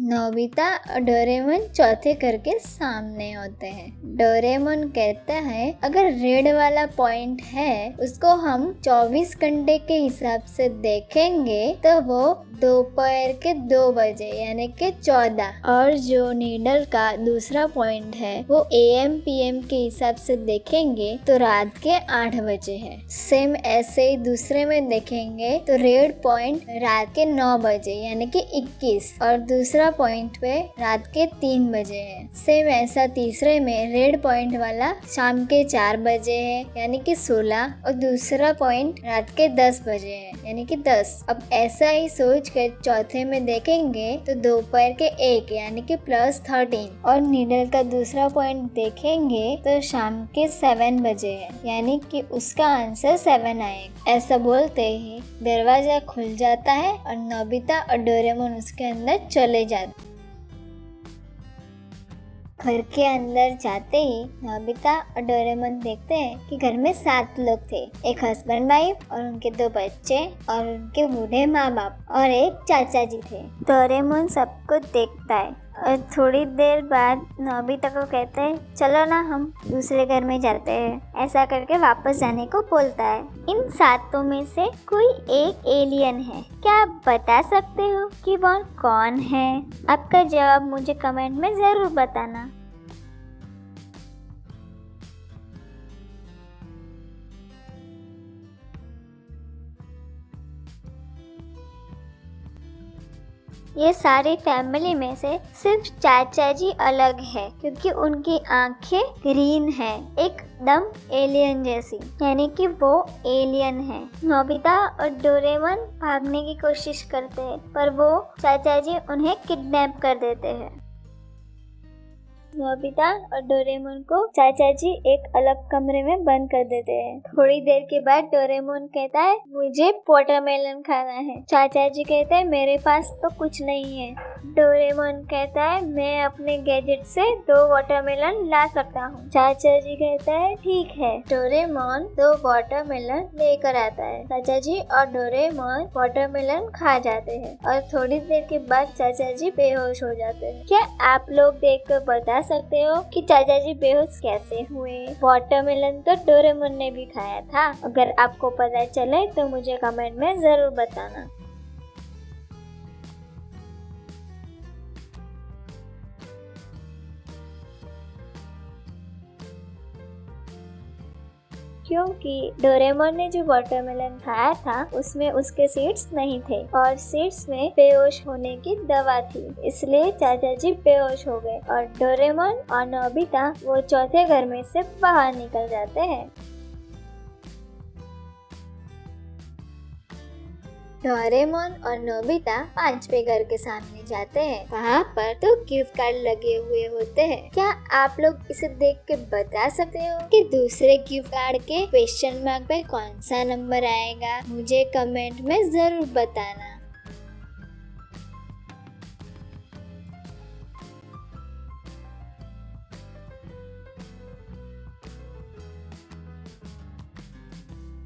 Nobita और Doraemon चौथे घर के सामने होते हैं। डोरेमोन कहता है अगर रेड वाला पॉइंट है उसको हम 24 घंटे के हिसाब से देखेंगे तो वो दोपहर के 2 बजे यानी कि 14, और जो नीडल का दूसरा पॉइंट है वो AM PM के हिसाब से देखेंगे तो रात के 8 बजे है। सेम ऐसे ही दूसरे में देखेंगे तो रेड पॉइंट रात के 9 बजे यानी कि 21, और दूसरा पॉइंट पे रात के 3 बजे है। सेम ऐसा तीसरे में रेड पॉइंट वाला शाम के 4 बजे है यानी कि 16, और दूसरा पॉइंट रात के 10 बजे है यानी कि 10। अब ऐसा ही सोच कर चौथे में देखेंगे तो दोपहर के 1 यानी कि +13, और नीडल का दूसरा पॉइंट देखेंगे तो शाम के 7 बजे है यानी कि उसका आंसर 7 आएगा। ऐसा बोलते ही दरवाजा खुल जाता है और नोबिता और डोरेमोन उसके अंदर चले जाते। घर के अंदर जाते ही नोबिता और डोरेमोन देखते हैं कि घर में 7 लोग थे। एक हस्बैंड वाइफ और उनके 2 बच्चे और उनके बूढ़े माँ बाप और एक चाचा जी थे। डोरेमोन सबको देखता है और थोड़ी देर बाद नोबिता को कहते हैं चलो ना हम दूसरे घर में जाते हैं। ऐसा करके वापस जाने को बोलता है। इन 7 में से कोई एक एलियन है। क्या आप बता सकते हो कि वो कौन है? आपका जवाब मुझे कमेंट में जरूर बताना। ये सारी फैमिली में से सिर्फ चाचा जी अलग है क्योंकि उनकी आंखें ग्रीन है, एकदम एलियन जैसी, यानी कि वो एलियन है। नोबिता और डोरेमोन भागने की कोशिश करते हैं पर वो चाचा जी उन्हें किडनैप कर देते हैं। नोबिता और डोरेमोन को चाचा जी एक अलग कमरे में बंद कर देते हैं। थोड़ी देर के बाद डोरेमोन कहता है मुझे वाटरमेलन खाना है। चाचा जी कहते हैं मेरे पास तो कुछ नहीं है। डोरेमोन कहता है मैं अपने गैजेट से 2 वाटरमेलन ला सकता हूँ। चाचा जी कहता है ठीक है। डोरेमोन 2 वाटरमेलन लेकर आता है। चाचा जी और डोरेमोन वाटरमेलन खा जाते हैं और थोड़ी देर के बाद चाचा जी बेहोश हो जाते हैं। क्या आप लोग देखकर बता सकते हो कि चाचा जी बेहोश कैसे हुए? वाटरमेलन तो डोरेमोन ने भी खाया था। अगर आपको पता चले तो मुझे कमेंट में जरूर बताना। क्योंकि डोरेमोन ने जो वाटरमेलन खाया था उसमें उसके सीड्स नहीं थे और सीड्स में बेहोश होने की दवा थी, इसलिए चाचा जी बेहोश हो गए और डोरेमोन और नोबिता वो चौथे घर में से बाहर निकल जाते हैं। डोरेमोन और नोबिता 5वें घर के सामने जाते हैं। वहाँ पर 2 गिफ्ट कार्ड लगे हुए होते हैं। क्या आप लोग इसे देख के बता सकते हो कि दूसरे गिफ्ट कार्ड के क्वेश्चन मार्क पे कौन सा नंबर आएगा? मुझे कमेंट में जरूर बताना।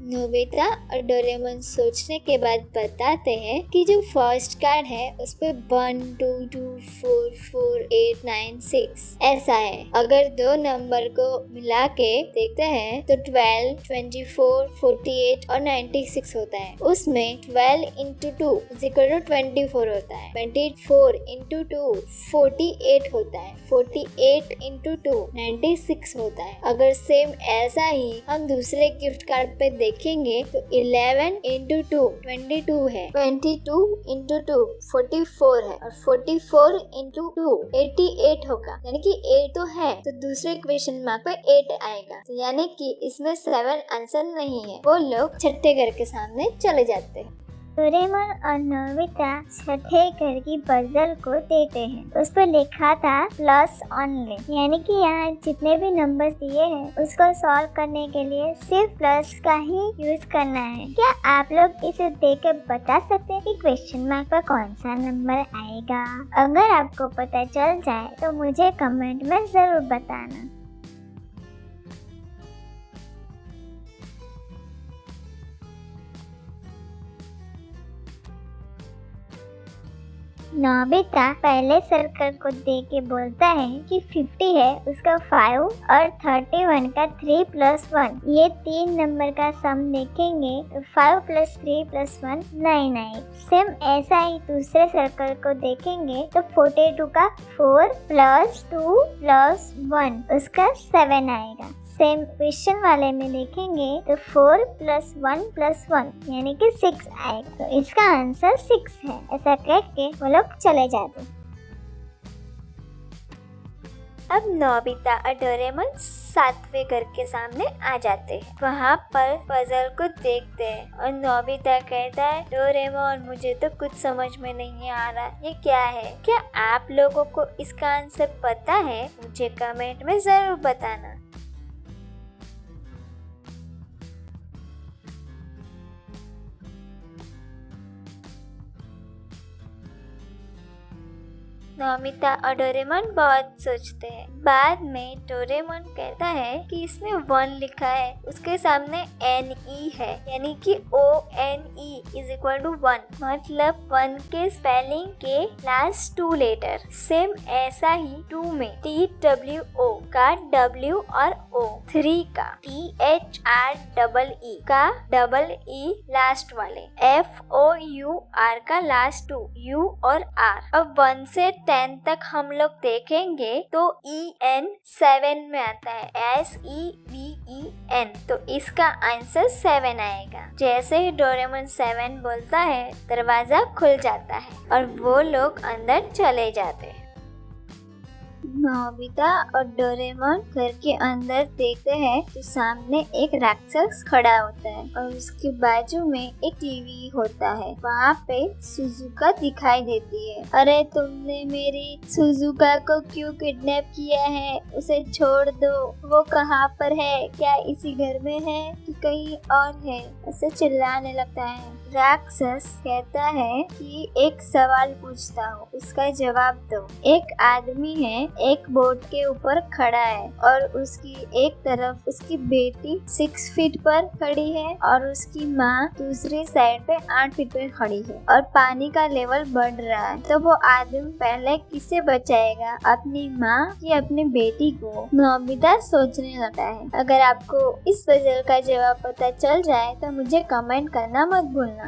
नोबिता और डोरेमोन सोचने के बाद बताते हैं कि जो फर्स्ट कार्ड है उस पे 1 2 2 4 4 8 9 6 ऐसा है। अगर 2 नंबर को मिला के देखते हैं तो 12 24 48 और 96 होता है। उसमें 12 × 2 = 24 होता है। 24 × 2 48 होता है। 48 × 2 96 होता है। अगर सेम ऐसा ही हम दूसरे गिफ्ट कार्ड पे देखेंगे तो 11 × 2 22 है। 22 × 2 44 है और 44 × 2 88 होगा, यानी कि 8 तो है तो दूसरे क्वेश्चन मार्क पे 8 आएगा। तो यानी कि इसमें 7 आंसर नहीं है। वो लोग छठे घर के सामने चले जाते हैं। डोरेमोन और नोबिता छठे घर की पजल को देते हैं। उस पर लिखा था प्लस ओनली, यानी कि यहाँ जितने भी नंबर्स दिए हैं उसको सॉल्व करने के लिए सिर्फ प्लस का ही यूज करना है। क्या आप लोग इसे देख कर बता सकते हैं कि क्वेश्चन मार्क पर कौन सा नंबर आएगा? अगर आपको पता चल जाए तो मुझे कमेंट में जरूर बताना। नोबिता पहले सर्कल को देख के बोलता है कि 50 है उसका 5 और 31 का 3 प्लस 1। ये 3 नंबर का सम देखेंगे तो 5 प्लस 3 प्लस 1 9 आएगा। सेम ऐसा ही दूसरे सर्कल को देखेंगे तो 42 का 4 प्लस 2 प्लस 1 उसका 7 आएगा। सेम क्वेश्चन वाले में देखेंगे तो 4 प्लस 1 प्लस 1 यानी कि 6 आएगा। तो इसका आंसर 6 है। ऐसा कह के वो लोग चले जाते। अब नोबिता और डोरेमोन 7वें घर के सामने आ जाते हैं। वहाँ पर पजल को देखते हैं और नोबिता कहता है, डोरेमोन मुझे तो कुछ समझ में नहीं आ रहा, ये क्या है? क्या आप लोगों को इसका आंसर पता है? मुझे कमेंट में जरूर बताना। नोबिता और डोरेमोन बहुत सोचते हैं। बाद में डोरेमोन कहता है कि इसमें 1 लिखा है, उसके सामने NE है यानी कि ONE इज इक्वल टू 1, मतलब 1 के स्पेलिंग के लास्ट 2 लेटर। सेम ऐसा ही 2 में TWO का W और O, 3 का THREE का EE लास्ट वाले, FOUR का लास्ट 2 U और R। अब 1 से 10 तक हम लोग देखेंगे तो EN 7 में आता है, SEVEN, तो इसका आंसर 7 आएगा। जैसे ही डोरेमोन 7 बोलता है दरवाजा खुल जाता है और वो लोग अंदर चले जाते हैं। नोबिता और डोरेमोन घर के अंदर देखते हैं तो सामने एक राक्षस खड़ा होता है और उसके बाजू में एक टीवी होता है। वहाँ पे सुजुका दिखाई देती है। अरे तुमने मेरी सुजुका को क्यों किडनैप किया है? उसे छोड़ दो। वो कहाँ पर है? क्या इसी घर में है कि कहीं और है? ऐसे चिल्लाने लगता है। राक्षस कहता है कि एक सवाल पूछता हूँ, उसका जवाब दो। एक आदमी है, एक बोट के ऊपर खड़ा है और उसकी एक तरफ उसकी बेटी 6 फीट पर खड़ी है और उसकी माँ दूसरी साइड पे 8 फीट पर खड़ी है और पानी का लेवल बढ़ रहा है। तो वो आदमी पहले किसे बचाएगा, अपनी माँ या अपनी बेटी को? नोबिता सोचने लगा है। अगर आपको इस पजल का जवाब पता चल जाए तो मुझे कमेंट करना मत भूलना।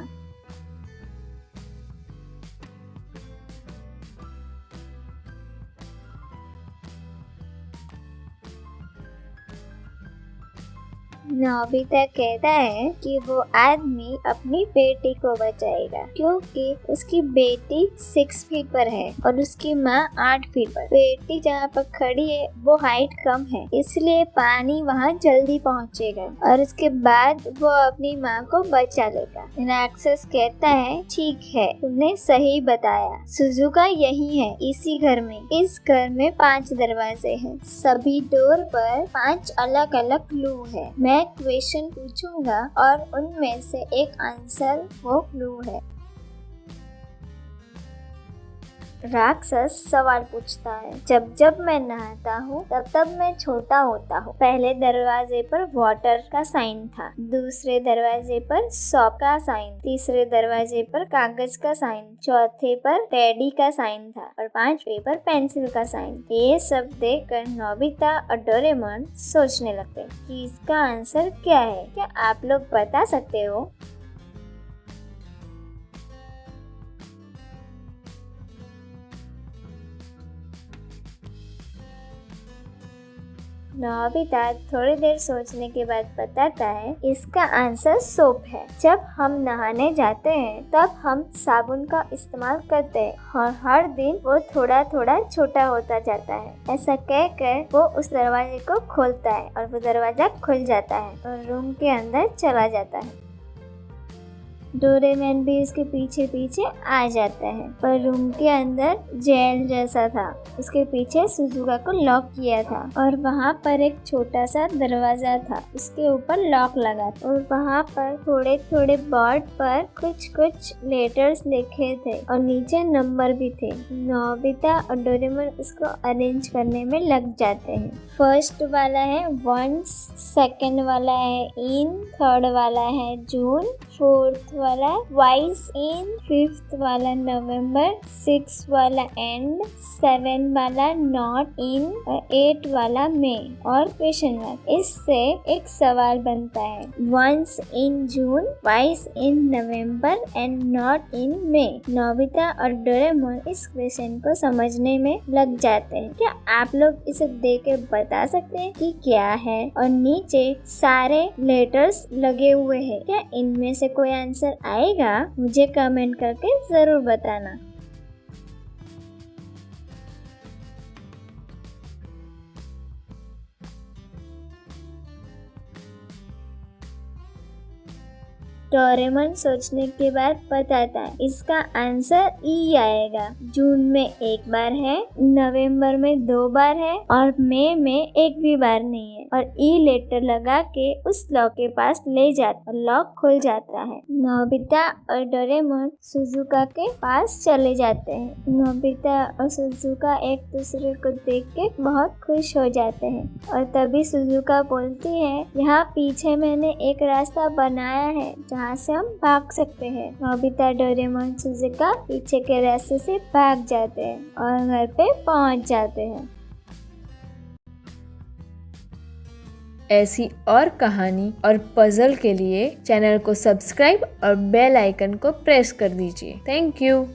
नोबिता कहता है कि वो आदमी अपनी बेटी को बचाएगा क्योंकि उसकी बेटी 6 फीट पर है और उसकी माँ 8 फीट पर। बेटी जहाँ पर खड़ी है वो हाइट कम है, इसलिए पानी वहाँ जल्दी पहुँचेगा और उसके बाद वो अपनी माँ को बचा लेगा। राक्षस कहता है, ठीक है, तुमने सही बताया, सुजुका यही है, इसी घर में। इस घर में 5 दरवाजे हैं, सभी डोर पर 5 अलग अलग क्लू है। मैं क्वेश्चन पूछूंगा और उनमें से एक आंसर वो क्लू है। राक्षस सवाल पूछता है, जब जब मैं नहाता हूँ तब तब मैं छोटा होता हूँ। पहले दरवाजे पर वाटर का साइन था, दूसरे दरवाजे पर सॉप का साइन, तीसरे दरवाजे पर कागज का साइन, चौथे पर टेडी का साइन था और 5वें पर पेंसिल का साइन। ये सब देखकर नोबिता और डोरेमोन सोचने लगते कि इसका आंसर क्या है। क्या आप लोग बता सकते हो? नोबिता थोड़ी देर सोचने के बाद बताता है, इसका आंसर सोप है। जब हम नहाने जाते हैं तब हम साबुन का इस्तेमाल करते हैं और हर दिन वो थोड़ा थोड़ा छोटा होता जाता है। ऐसा कहकर वो उस दरवाजे को खोलता है और वो दरवाजा खुल जाता है और रूम के अंदर चला जाता है। डोरेमोन भी उसके पीछे पीछे आ जाता है, पर रूम के अंदर जेल जैसा था। उसके पीछे सुजुका को लॉक किया था और वहाँ पर एक छोटा सा दरवाजा था, उसके ऊपर लॉक लगा था और वहाँ पर थोड़े थोड़े बोर्ड पर कुछ कुछ लेटर्स लिखे थे और नीचे नंबर भी थे। नोबिता और डोरेमोन उसको अरेंज करने में लग जाते हैं। फर्स्ट वाला है वंस, सेकंड वाला है इन, थर्ड वाला है जून, 4th वाला ट्वाइस इन, 5th वाला नवंबर, 6 वाला एंड, 7 वाला नॉट इन और 8 वाला मे और क्वेश्चन मार्क। इससे एक सवाल बनता है, once in June, twice in November and not in May. Nobita और डोरेमोन इस क्वेश्चन को समझने में लग जाते हैं। क्या आप लोग इसे देख के बता सकते हैं कि क्या है? और नीचे सारे लेटर्स लगे हुए हैं, क्या इनमें से कोई आंसर आएगा? मुझे कमेंट करके जरूर बताना। डोरेमोन सोचने के बाद बताता है, इसका आंसर ई आएगा। जून में एक बार है, नवंबर में 2 बार है और मई में एक भी बार नहीं है। और ई लेटर लगा के उस लॉक के पास ले जाता और लॉक खुल जाता है। नोबिता और डोरेमोन सुजुका के पास चले जाते हैं। नोबिता और सुजुका एक दूसरे को देख के बहुत खुश हो जाते हैं और तभी सुजुका बोलती है, यहाँ पीछे मैंने एक रास्ता बनाया है जहाँ से हम भाग सकते हैं। नोबिता, डोरेमोन, सुजुका पीछे के रास्ते से भाग जाते हैं और घर पे पहुँच जाते हैं। ऐसी और कहानी और पजल के लिए चैनल को सब्सक्राइब और बेल आइकन को प्रेस कर दीजिए। Thank you.